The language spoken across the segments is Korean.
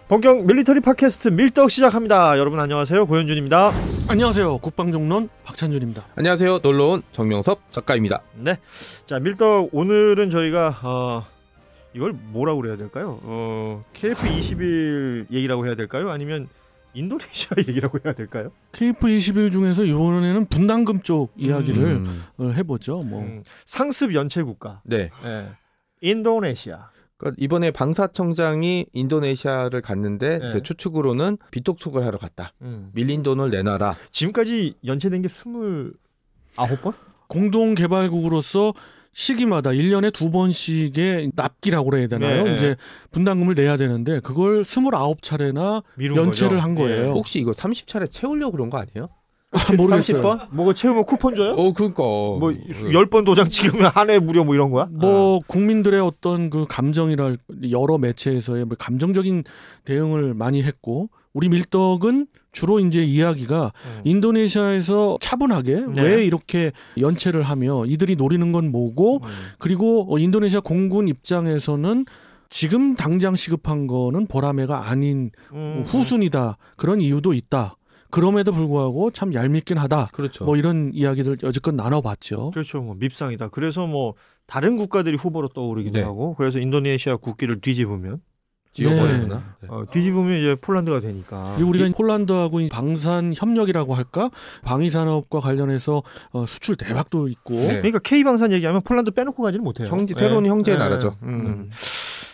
본격 밀리터리 팟캐스트 밀떡 시작합니다. 여러분 안녕하세요. 고현준입니다. 안녕하세요. 국방종론 박찬준입니다. 안녕하세요. 놀러온 정명섭 작가입니다. 네, 자 밀떡 오늘은 저희가 이걸 뭐라고 그래야 될까요? KF-21 얘기라고 해야 될까요? 아니면 인도네시아 얘기라고 해야 될까요? KF-21 중에서 이번에는 분담금 쪽 이야기를 해보죠. 상습 연체 국가. 네. 인도네시아. 그러니까 이번에 방사청장이 인도네시아를 갔는데 제 추측으로는 빚독촉을 하러 갔다. 밀린 돈을 내놔라. 지금까지 연체된 게 29번? 공동개발국으로서 시기마다 1년에 2번씩의 납기라고 그래야 되나요? 네. 이제 분담금을 내야 되는데 그걸 29차례나 연체를 거죠. 한 거예요. 혹시 이거 30차례 채우려고 그런 거 아니에요? 모르겠어요. 30번? 뭐가 채우면 쿠폰 줘요? 그러니까. 뭐 10번 도장 찍으면 한 해 무료 뭐 이런 거야? 국민들의 어떤 그 감정이랄 여러 매체에서의 감정적인 대응을 많이 했고 우리 밀떡은 주로 이제 이야기가 인도네시아에서 차분하게 왜 이렇게 연체를 하며 이들이 노리는 건 뭐고 그리고 인도네시아 공군 입장에서는 지금 당장 시급한 거는 보라매가 아닌 후순이다. 그런 이유도 있다. 그럼에도 불구하고 참 얄밉긴 하다. 그렇죠. 뭐 이런 이야기들 여지껏 나눠봤죠. 그렇죠. 밉상이다. 그래서 다른 국가들이 후보로 떠오르기도 하고 그래서 인도네시아 국기를 뒤집으면 지워버리구나. 뒤집으면 이제 폴란드가 되니까. 우리가 폴란드하고 방산 협력이라고 할까? 방위산업과 관련해서 수출 대박도 있고. 그러니까 K방산 얘기하면 폴란드 빼놓고 가지는 못해요. 새로운 형제의 나라죠.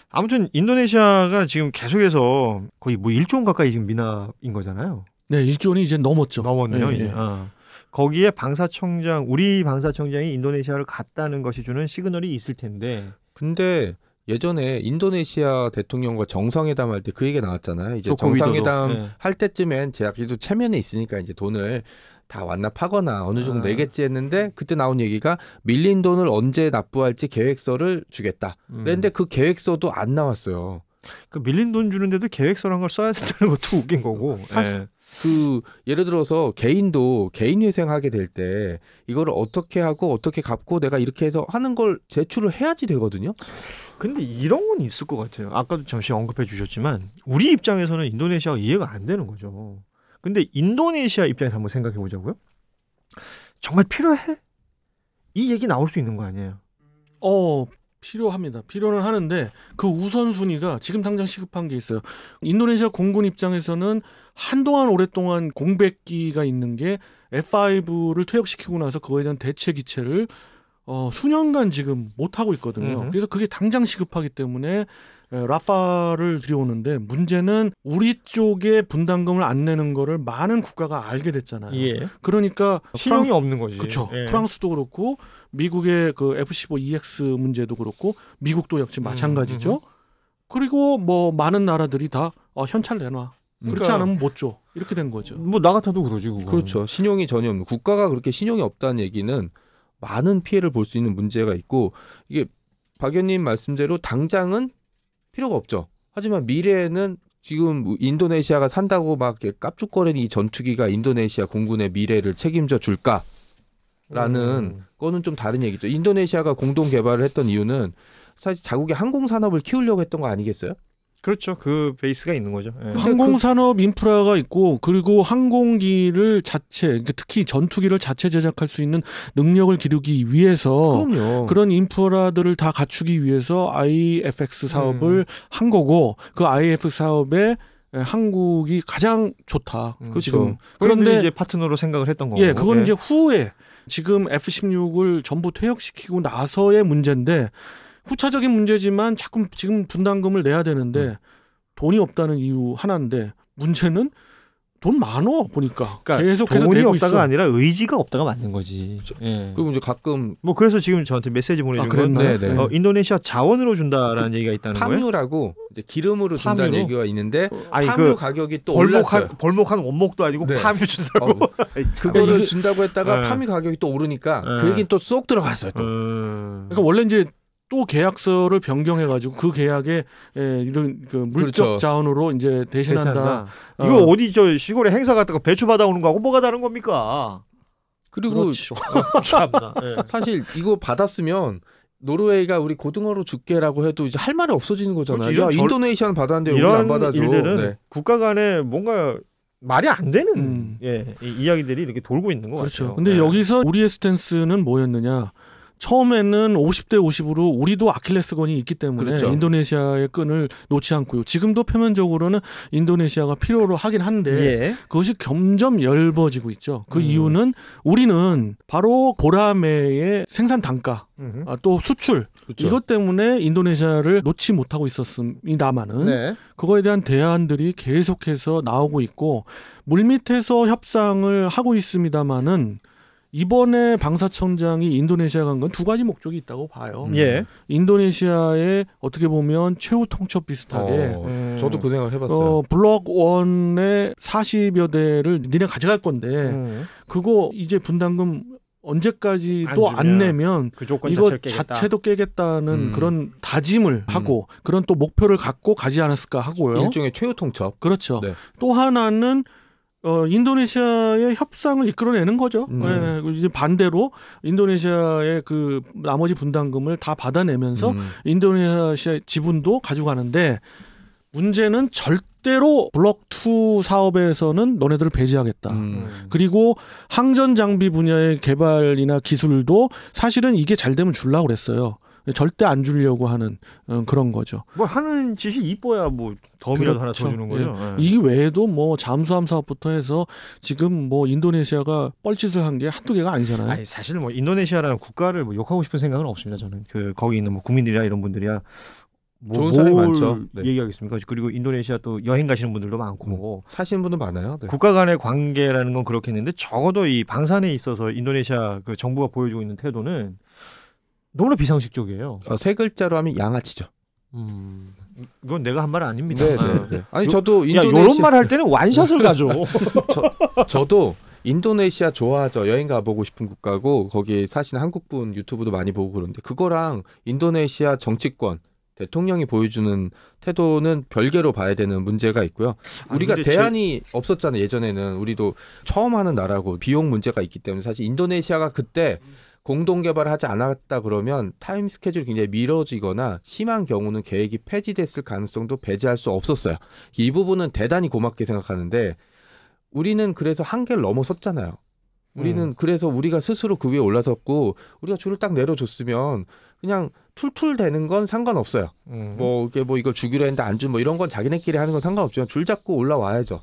아무튼 인도네시아가 지금 계속해서 거의 1조 원 가까이 지금 미납인 거잖아요. 네, 1조 원이 이제 넘었죠. 넘었네요. 이제. 거기에 우리 방사청장이 인도네시아를 갔다는 것이 주는 시그널이 있을 텐데. 근데 예전에 인도네시아 대통령과 정상회담 할 때 그 얘기가 나왔잖아요. 이제 정상회담 할 때쯤엔 제가 그래도 체면에 있으니까 이제 돈을 다 완납하거나 어느 정도 내겠지 했는데 그때 나온 얘기가 밀린 돈을 언제 납부할지 계획서를 주겠다. 그런데 그 계획서도 안 나왔어요. 그 밀린 돈 주는데도 계획서란 걸 써야 된다는 것도 웃긴 거고. 사실 예를 들어서 개인도 개인회생하게 될 때 이거를 어떻게 하고 어떻게 갚고 내가 이렇게 해서 하는 걸 제출을 해야지 되거든요. 근데 이런 건 있을 것 같아요. 아까도 잠시 언급해 주셨지만 우리 입장에서는 인도네시아가 이해가 안 되는 거죠. 근데 인도네시아 입장에서 한번 생각해 보자고요. 정말 필요해? 이 얘기 나올 수 있는 거 아니에요? 필요합니다. 필요는 하는데 그 우선순위가 지금 당장 시급한 게 있어요. 인도네시아 공군 입장에서는 한동안 오랫동안 공백기가 있는 게 F5를 퇴역시키고 나서 그거에 대한 대체 기체를 수년간 지금 못하고 있거든요. 그래서 그게 당장 시급하기 때문에 라파를 들여오는데 문제는 우리 쪽에 분담금을 안 내는 거를 많은 국가가 알게 됐잖아요. 그러니까 신용이 없는 거지. 그렇죠. 프랑스도 그렇고 미국의 그 F-15EX 문제도 그렇고 미국도 역시 마찬가지죠. 그리고 많은 나라들이 다 현찰 내놔. 그렇지 않으면 못 줘. 이렇게 된 거죠. 나 같아도 그러지. 그건. 그렇죠. 신용이 전혀 없는 국가가 그렇게 신용이 없다는 얘기는 많은 피해를 볼 수 있는 문제가 있고 이게 박 의원님 말씀대로 당장은 필요가 없죠. 하지만 미래에는 지금 인도네시아가 산다고 막 깝죽거리는 이 전투기가 인도네시아 공군의 미래를 책임져 줄까라는 거는 좀 다른 얘기죠. 인도네시아가 공동 개발을 했던 이유는 사실 자국의 항공 산업을 키우려고 했던 거 아니겠어요? 그렇죠. 그 베이스가 있는 거죠. 항공산업 인프라가 있고 그리고 항공기를 특히 전투기를 자체 제작할 수 있는 능력을 기르기 위해서 그런 인프라들을 다 갖추기 위해서 IFX 사업을 한 거고 그 IFX 사업에 한국이 가장 좋다. 지금. 그런데 이제 파트너로 생각을 했던 거고. 그건 이제 후에 지금 F-16을 전부 퇴역시키고 나서의 문제인데 후차적인 문제지만 자꾸 지금 분담금을 내야 되는데 돈이 없다는 이유 하나인데 문제는 돈 많어 보니까 계속해서 돈이 내고 없다가 있어. 아니라 의지가 없다가 맞는 거지. 그리고 이제 가끔 그래서 지금 저한테 메시지 보내준 건 인도네시아 자원으로 준다라는 얘기가 있다는 거예요. 파뮤라고 이제 기름으로 준다는 얘기가 있는데 파뮤 가격이 또 올랐어요. 벌목한 원목도 아니고 파뮤 준다고. 그거를 준다고 했다가 파뮤 가격이 또 오르니까 그 얘기는 또 쏙 들어갔어요. 또. 그러니까 원래 이제 또 계약서를 변경해가지고 그 계약에 이런 그 물적 자원으로 이제 대신한다. 이거 어디 시골에 행사 갔다가 배추 받아오는 거하고 뭐가 다른 겁니까? 그리고 그렇죠. 사실 이거 받았으면 노르웨이가 우리 고등어로 줄게라고 해도 이제 할 말이 없어지는 거잖아요. 그렇지, 야, 이런 인도네시아는 받았는데 우리 안 이런 받아줘. 일들은 네. 국가 간에 뭔가 말이 안 되는 이 이야기들이 이렇게 돌고 있는 것 그렇죠. 같아요. 근데 네. 여기서 우리의 스탠스는 뭐였느냐? 처음에는 50대 50으로 우리도 아킬레스건이 있기 때문에 그렇죠. 인도네시아의 끈을 놓지 않고요. 지금도 표면적으로는 인도네시아가 필요로 하긴 한데 예. 그것이 점점 엷어지고 있죠. 그 이유는 우리는 바로 보라매의 생산 단가, 또 수출 그렇죠. 이것 때문에 인도네시아를 놓지 못하고 있었습니다마는 네. 그거에 대한 대안들이 계속해서 나오고 있고 물밑에서 협상을 하고 있습니다마는 이번에 방사청장이 인도네시아 간 건 두 가지 목적이 있다고 봐요. 예. 인도네시아의 어떻게 보면 최후 통첩 비슷하게 저도 그 생각 해봤어요. 블록 1의 40여 대를 니네 가져갈 건데 그거 이제 분담금 언제까지도 안 내면 그 조건 이거 자체를 깨겠다. 자체도 깨겠다는 그런 다짐을 하고 그런 또 목표를 갖고 가지 않았을까 하고요. 일종의 최후 통첩. 그렇죠. 네. 또 하나는 인도네시아의 협상을 이끌어내는 거죠. 예, 이제 반대로 인도네시아의 그 나머지 분담금을 다 받아내면서 인도네시아 지분도 가져가는데 문제는 절대로 블록 2 사업에서는 너네들을 배제하겠다. 그리고 항전 장비 분야의 개발이나 기술도 사실은 이게 잘 되면 주려고 그랬어요. 절대 안 주려고 하는 그런 거죠. 뭐 하는 짓이 이뻐야 뭐 덤이라도 하나 그렇죠. 더 주는 거죠. 예. 이 외에도 뭐 잠수함 사업부터 해서 지금 뭐 인도네시아가 뻘짓을 한 게 한두 개가 아니잖아요. 아니, 사실 뭐 인도네시아라는 국가를 뭐 욕하고 싶은 생각은 없습니다. 저는 그 거기 있는 뭐 국민들이나 이런 분들이야 뭐 좋은 사람이 뭘 많죠. 네. 얘기하겠습니까? 그리고 인도네시아 또 여행 가시는 분들도 많고 사시는 분도 많아요. 네. 국가 간의 관계라는 건 그렇겠는데 적어도 이 방산에 있어서 인도네시아 그 정부가 보여주고 있는 태도는 너무나 비상식적이에요. 세 글자로 하면 양아치죠. 이건 내가 한 말은 아닙니다. 네. 아니 저도 이런 인도네시아 말 할 때는 완샷을 가져. 저도 인도네시아 좋아하죠. 여행 가보고 싶은 국가고 거기 사시는 한국분 유튜브도 많이 보고 그러는데 그거랑 인도네시아 정치권 대통령이 보여주는 태도는 별개로 봐야 되는 문제가 있고요. 우리가 대안이 없었잖아요. 예전에는 우리도 처음 하는 나라고 비용 문제가 있기 때문에 사실 인도네시아가 그때 공동 개발을 하지 않았다 그러면 타임 스케줄이 굉장히 미뤄지거나 심한 경우는 계획이 폐지됐을 가능성도 배제할 수 없었어요. 이 부분은 대단히 고맙게 생각하는데 우리는 그래서 한계를 넘어섰잖아요. 우리는 그래서 우리가 스스로 그 위에 올라섰고 우리가 줄을 딱 내려줬으면 그냥 툴툴대는 건 상관없어요. 뭐 이게 뭐 이걸 주기로 했는데 안 준 뭐 이런 건 자기네끼리 하는 건 상관없지만 줄 잡고 올라와야죠.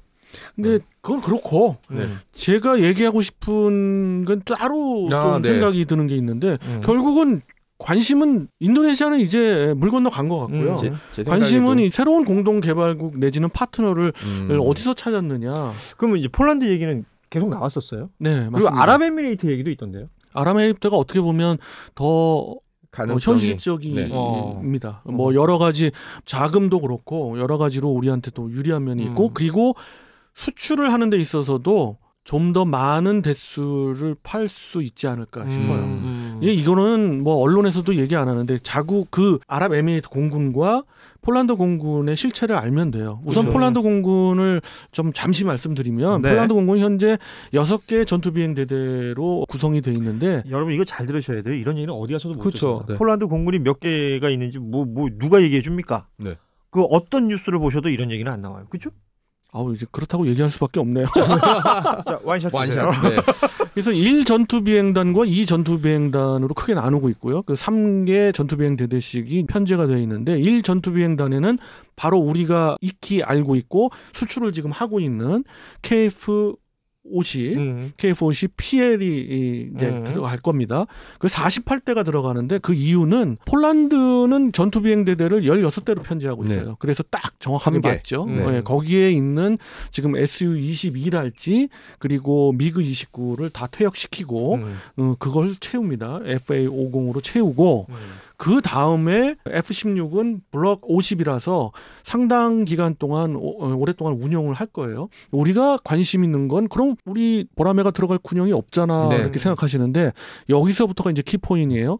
근데 그건 그렇고 네. 제가 얘기하고 싶은 건 따로 좀 네. 생각이 드는 게 있는데 결국은 관심은 인도네시아는 이제 물 건너 간 것 같고요. 제 관심은 이 새로운 공동 개발국 내지는 파트너를 어디서 찾았느냐. 그러면 이제 폴란드 얘기는 계속 나왔었어요. 네, 그리고 맞습니다. 아랍에미레이트 얘기도 있던데요. 아랍에미레이트가 어떻게 보면 더 가능성이 현실적입니다. 뭐 여러 가지 자금도 그렇고 여러 가지로 우리한테 또 유리한 면이 있고 그리고 수출을 하는 데 있어서도 좀 더 많은 대수를 팔 수 있지 않을까 싶어요. 이거는 뭐 언론에서도 얘기 안 하는데 자국 그 아랍에미레이트 공군과 폴란드 공군의 실체를 알면 돼요. 우선 그렇죠. 폴란드 공군을 좀 잠시 말씀드리면 네. 폴란드 공군이 현재 6개 전투비행 대대로 구성이 돼 있는데 여러분 이거 잘 들으셔야 돼요. 이런 얘기는 어디 가서도 못 그렇죠. 듣습니다. 네. 폴란드 공군이 몇 개가 있는지 뭐 누가 얘기해 줍니까? 네. 그 어떤 뉴스를 보셔도 이런 얘기는 안 나와요. 그렇죠? 이제 그렇다고 얘기할 수밖에 없네요. 자, 와인샷 주세요. 네. 그래서 1전투비행단과 2전투비행단으로 크게 나누고 있고요. 그 3개 전투비행 대대식이 편제가 되어 있는데 1전투비행단에는 바로 우리가 익히 알고 있고 수출을 지금 하고 있는 KF-50 PL이 이제 들어갈 겁니다. 그 48대가 들어가는데 그 이유는 폴란드는 전투비행 대대를 16대로 편제하고 있어요. 네. 그래서 딱 정확하게 3개. 맞죠. 네. 네, 거기에 있는 지금 SU-22랄지 그리고 미그-29를 다 퇴역시키고 그걸 채웁니다. FA-50으로 채우고 그 다음에 F-16은 블록 50이라서 상당 기간 동안 오랫동안 운영을 할 거예요. 우리가 관심 있는 건 그럼 우리 보라매가 들어갈 군용이 없잖아 네. 이렇게 생각하시는데 여기서부터가 이제 키포인트예요.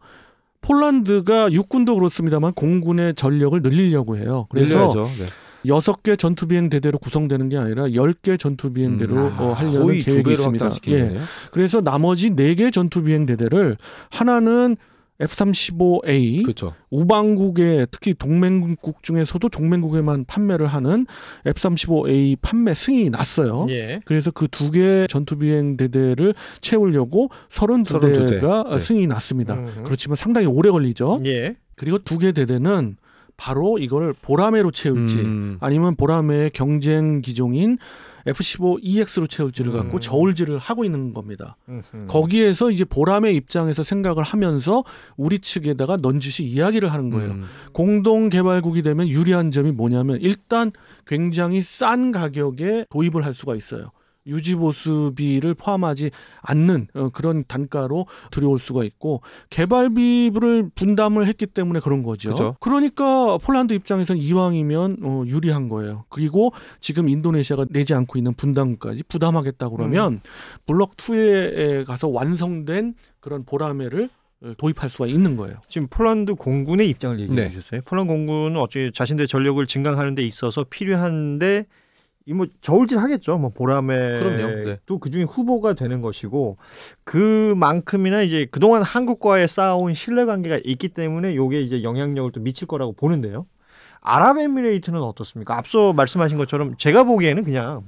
폴란드가 육군도 그렇습니다만 공군의 전력을 늘리려고 해요. 그래서 늘려야죠. 네. 6개 전투비행 대대로 구성되는 게 아니라 10개 전투비행대로 하려는 거의 두 계획이 배로 있습니다. 확장시키는 거네요. 그래서 나머지 4개 전투비행 대대를 하나는 F-35A 그렇죠. 우방국에 특히 동맹국 중에서도 동맹국에만 판매를 하는 F-35A 판매 승인이 났어요. 예. 그래서 그 2개 전투비행 대대를 채우려고 32대가 네. 승인이 났습니다. 그렇지만 상당히 오래 걸리죠. 예. 그리고 2개 대대는 바로 이걸 보라매로 채울지 아니면 보라매의 경쟁 기종인 F-15EX로 채울지를 갖고 저울질을 하고 있는 겁니다. 거기에서 이제 보라매 입장에서 생각을 하면서 우리 측에다가 넌지시 이야기를 하는 거예요. 공동 개발국이 되면 유리한 점이 뭐냐면 일단 굉장히 싼 가격에 도입을 할 수가 있어요. 유지보수비를 포함하지 않는 그런 단가로 들여올 수가 있고 개발비를 분담을 했기 때문에 그런 거죠. 그죠. 그러니까 폴란드 입장에서는 이왕이면 유리한 거예요. 그리고 지금 인도네시아가 내지 않고 있는 분담까지 부담하겠다고 그러면 블록 2에 가서 완성된 그런 보라매를 도입할 수가 있는 거예요. 지금 폴란드 공군의 입장을 얘기해 네. 주셨어요. 폴란드 공군은 어찌 자신들의 전력을 증강하는 데 있어서 필요한데 이 뭐 저울질 하겠죠. 뭐 그럼요. 보라매도 네. 그중에 후보가 되는 것이고 그만큼이나 이제 그동안 한국과의 쌓아온 신뢰관계가 있기 때문에 요게 이제 영향력을 또 미칠 거라고 보는데요. 아랍에미레이트는 어떻습니까? 앞서 말씀하신 것처럼 제가 보기에는 그냥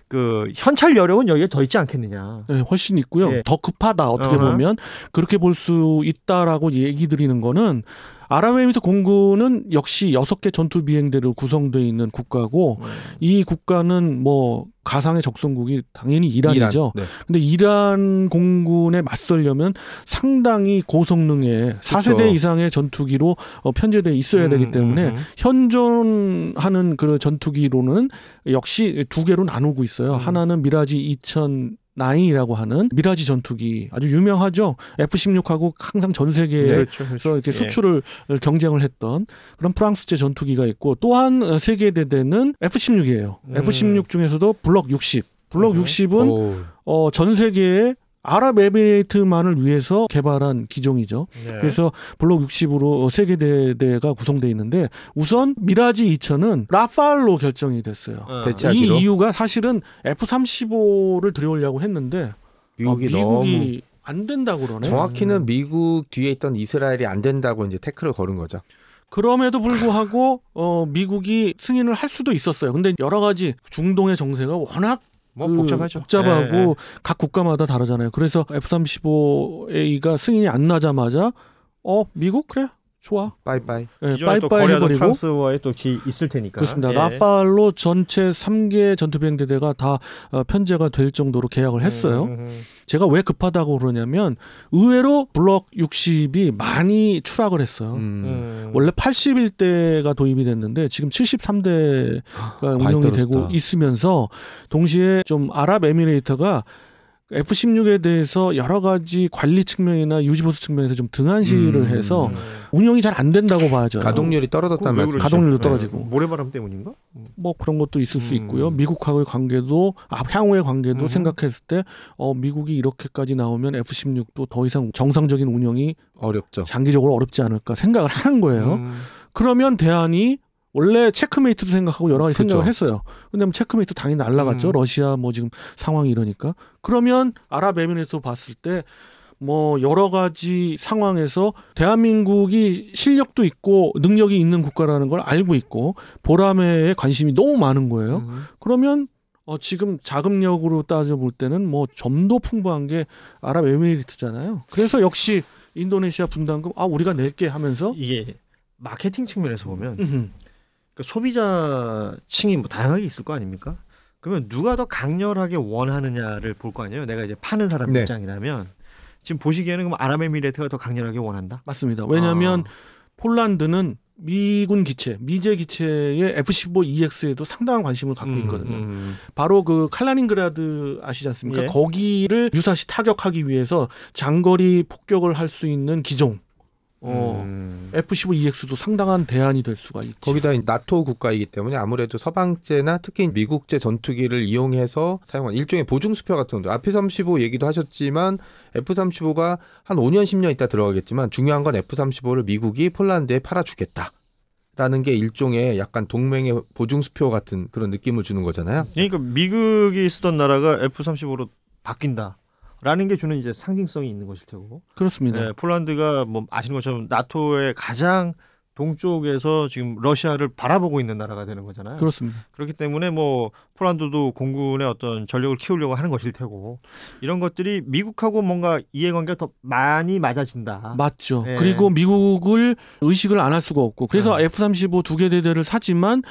그 현찰 여력은 여기에 더 있지 않겠느냐. 네, 훨씬 있고요. 예. 더 급하다 어떻게 보면 그렇게 볼 수 있다라고 얘기 드리는 거는 아랍에미리트 공군은 역시 6개 전투 비행대로 구성되어 있는 국가고 이 국가는 뭐 가상의 적성국이 당연히 이란이죠. 네. 근데 이란 공군에 맞서려면 상당히 고성능의 4세대 그렇죠. 이상의 전투기로 편제되어 있어야 되기 때문에 현존하는 그 전투기로는 역시 2개로 나누고 있어요. 하나는 미라지 2009이라고 하는 미라지 전투기 아주 유명하죠. F-16하고 항상 전 세계에 그렇죠. 이렇게 수출을 경쟁을 했던 그런 프랑스제 전투기가 있고 또한 세계 대대는 F-16이에요. F-16 중에서도 블록 60. 블록 60은 전 세계에 아랍에미레이트만을 위해서 개발한 기종이죠. 네. 그래서 블록 60으로 세계 대대가 구성되어 있는데 우선 미라지 2000은 라팔로 결정이 됐어요. 대체하기로. 이 이유가 사실은 F-35를 들여오려고 했는데 미국이 미국이 안 된다고 그러네. 정확히는 미국 뒤에 있던 이스라엘이 안 된다고 이제 태클을 걸은 거죠. 그럼에도 불구하고 미국이 승인을 할 수도 있었어요. 근데 여러 가지 중동의 정세가 워낙 뭐 복잡하죠. 복잡하고 예, 예. 각 국가마다 다르잖아요. 그래서 F-35A가 승인이 안 나자마자 미국 그래 좋아. 빠이빠이. 예, 기존에 또 빠이빠이 거래하던 해버리고. 프랑스와의 또 있을 테니까. 그렇습니다. 예. 라팔로 전체 3개 전투비행대대가 다 편제가 될 정도로 계약을 했어요. 제가 왜 급하다고 그러냐면 의외로 블록 60이 많이 추락을 했어요. 원래 81대가 도입이 됐는데 지금 73대가 운영이 되고 있으면서 동시에 좀 아랍에미레이트가 F-16에 대해서 여러 가지 관리 측면이나 유지보수 측면에서 좀 등한시를 해서 운영이 잘 안 된다고 봐야죠. 가동률이 떨어졌다는 왜 말씀. 그러시죠? 가동률도 떨어지고. 모래바람 때문인가? 뭐 그런 것도 있을 수 있고요. 미국하고의 관계도 향후의 관계도 생각했을 때 미국이 이렇게까지 나오면 F-16도 더 이상 정상적인 운영이 어렵죠. 장기적으로 어렵지 않을까 생각을 하는 거예요. 그러면 대안이 원래 체크메이트도 생각하고 여러 가지 그렇죠. 생각을 했어요. 근데 뭐 체크메이트 당연히 날라갔죠. 러시아 뭐 지금 상황이 이러니까. 그러면 아랍에미레이트 봤을 때 뭐 여러 가지 상황에서 대한민국이 실력도 있고 능력이 있는 국가라는 걸 알고 있고 보라매에 관심이 너무 많은 거예요. 그러면 지금 자금력으로 따져볼 때는 뭐 점도 풍부한 게 아랍에미리트잖아요. 그래서 역시 인도네시아 분담금 우리가 낼게 하면서 이게 마케팅 측면에서 보면 그러니까 소비자층이 뭐 다양하게 있을 거 아닙니까? 그러면 누가 더 강렬하게 원하느냐를 볼 거 아니에요. 내가 이제 파는 사람 네. 입장이라면 지금 보시기에는 그럼 아랍에미레이트가 더 강렬하게 원한다? 맞습니다. 왜냐하면 폴란드는 미군 기체, 미제 기체의 F-15EX에도 상당한 관심을 갖고 있거든요. 바로 그 칼라닌그라드 아시지 않습니까? 예. 거기를 유사시 타격하기 위해서 장거리 폭격을 할 수 있는 기종. F-15EX도 상당한 대안이 될 수가 있죠. 거기다 나토 국가이기 때문에 아무래도 서방제나 특히 미국제 전투기를 이용해서 사용한 일종의 보증수표 같은 거. F-35 얘기도 하셨지만 F-35가 한 5년 10년 있다 들어가겠지만 중요한 건 F-35를 미국이 폴란드에 팔아주겠다. 라는 게 일종의 약간 동맹의 보증수표 같은 그런 느낌을 주는 거잖아요. 그러니까 미국이 쓰던 나라가 F-35로 바뀐다. 라는 게 주는 이제 상징성이 있는 것일 테고. 그렇습니다. 네, 폴란드가 뭐 아시는 것처럼 나토의 가장 동쪽에서 지금 러시아를 바라보고 있는 나라가 되는 거잖아요. 그렇습니다. 그렇기 때문에 뭐 폴란드도 공군의 어떤 전력을 키우려고 하는 것일 테고 이런 것들이 미국하고 뭔가 이해관계가 더 많이 맞아진다. 맞죠. 예. 그리고 미국을 의식을 안 할 수가 없고 그래서 F-35 두 개 대대를 사지만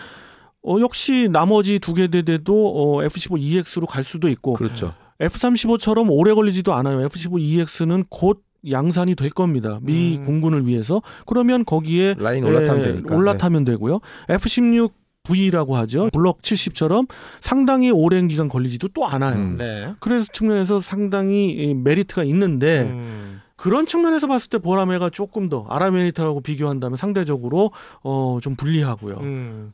역시 나머지 두 개 대대도 F-15EX로 갈 수도 있고 그렇죠. F-35처럼 오래 걸리지도 않아요. F-15EX는 곧 양산이 될 겁니다. 미 공군을 위해서. 그러면 거기에 라인 올라타면 되니까. 올라타면 되고요. F-16 V라고 하죠. 블록 70처럼 상당히 오랜 기간 걸리지도 또 않아요. 네. 그래서 측면에서 상당히 메리트가 있는데 그런 측면에서 봤을 때 보라매가 조금 더 아랍에미리트하고 비교한다면 상대적으로 좀 불리하고요.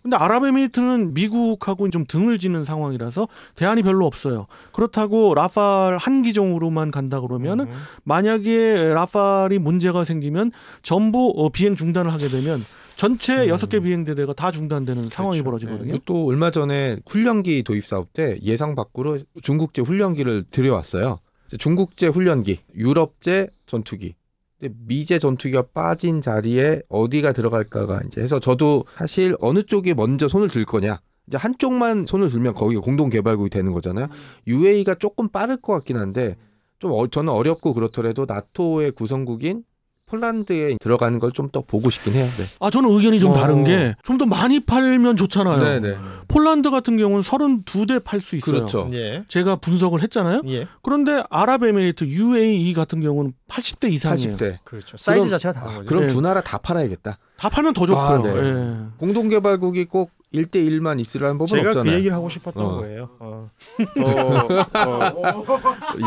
근데 아랍에미리트는 미국하고 좀 등을 지는 상황이라서 대안이 별로 없어요. 그렇다고 라팔 한 기종으로만 간다 그러면 만약에 라팔이 문제가 생기면 전부 비행 중단을 하게 되면 전체 6개 비행대대가 다 중단되는 상황이 벌어지거든요. 네. 또 얼마 전에 훈련기 도입 사업 때 예상 밖으로 중국제 훈련기를 들여왔어요. 중국제 훈련기, 유럽제 전투기, 근데 미제 전투기가 빠진 자리에 어디가 들어갈까가 이제 해서 저도 사실 어느 쪽에 먼저 손을 들 거냐, 이제 한쪽만 손을 들면 거기가 공동 개발국이 되는 거잖아요. UAE가 조금 빠를 것 같긴 한데 좀 저는 어렵고 그렇더라도 나토의 구성국인 폴란드에 들어가는 걸 좀 더 보고 싶긴 해요. 네. 저는 의견이 좀 다른 게 좀 더 많이 팔면 좋잖아요. 네네. 폴란드 같은 경우는 32대 팔 수 있어요. 그렇죠. 예. 제가 분석을 했잖아요. 예. 그런데 아랍에미리트 UAE 같은 경우는 80대 이상이에요. 80대. 그렇죠. 사이즈 그럼- 자체가 다른 거죠. 그럼 네. 두 나라 다 팔아야겠다. 다 팔면 더 좋고요. 네. 예. 공동 개발국이 꼭 1대1만 있으라는 법은 제가 없잖아요. 그 얘기를 하고 싶었던 어. 거예요.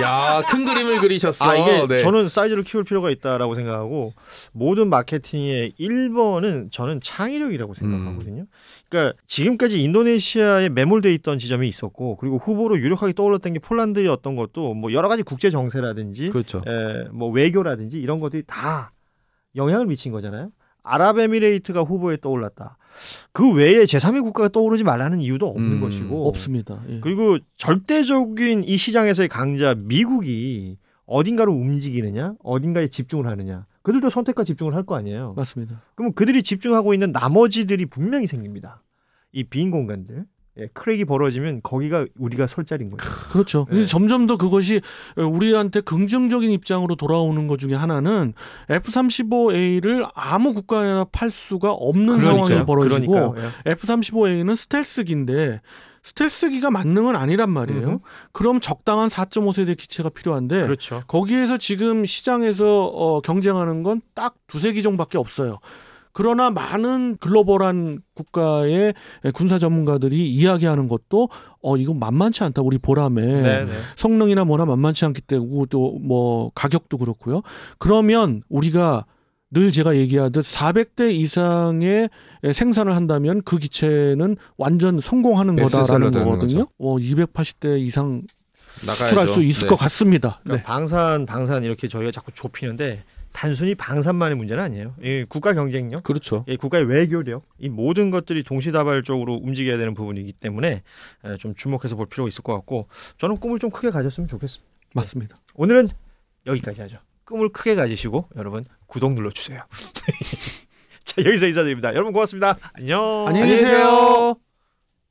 야, 큰 그림을 그리셨어. 이게 네. 저는 사이즈를 키울 필요가 있다라고 생각하고 모든 마케팅의 1번은 저는 창의력이라고 생각하거든요. 그러니까 지금까지 인도네시아에 매몰돼 있던 지점이 있었고 그리고 후보로 유력하게 떠올랐던 게 폴란드였던 것도 뭐 여러 가지 국제 정세라든지 그렇죠. 뭐 외교라든지 이런 것들이 다 영향을 미친 거잖아요. 아랍에미레이트가 후보에 떠올랐다. 그 외에 제3의 국가가 떠오르지 말라는 이유도 없는 것이고 없습니다. 예. 그리고 절대적인 이 시장에서의 강자 미국이 어딘가로 움직이느냐 어딘가에 집중을 하느냐 그들도 선택과 집중을 할 거 아니에요. 맞습니다. 그럼 그들이 집중하고 있는 나머지들이 분명히 생깁니다. 이 빈 공간들 크랙이 벌어지면 거기가 우리가 설 자리인 거죠. 그렇죠. 네. 점점 더 그것이 우리한테 긍정적인 입장으로 돌아오는 것 중에 하나는 F-35A를 아무 국가에나 팔 수가 없는 상황이 벌어지고 그러니까요. F-35A는 스텔스기인데 스텔스기가 만능은 아니란 말이에요. 그럼 적당한 4.5세대 기체가 필요한데 그렇죠. 거기에서 지금 시장에서 경쟁하는 건 딱 두세 기종밖에 없어요. 그러나 많은 글로벌한 국가의 군사 전문가들이 이야기하는 것도 이거 만만치 않다. 우리 보람에 네네. 성능이나 뭐나 만만치 않기 때문에 또 뭐 가격도 그렇고요. 그러면 우리가 늘 제가 얘기하듯 400대 이상의 생산을 한다면 그 기체는 완전 성공하는 거다라는 거거든요. 280대 이상 나가야죠. 수출할 수 있을 것 같습니다. 그러니까 방산 이렇게 저희가 자꾸 좁히는데 단순히 방산만의 문제는 아니에요. 이 국가 경쟁력, 그렇죠. 국가의 외교력, 이 모든 것들이 동시다발적으로 움직여야 되는 부분이기 때문에 좀 주목해서 볼 필요가 있을 것 같고 저는 꿈을 좀 크게 가졌으면 좋겠습니다. 맞습니다. 오늘은 여기까지 하죠. 꿈을 크게 가지시고 여러분 구독 눌러주세요. 자 여기서 인사드립니다. 여러분 고맙습니다. 안녕. 안녕히 계세요.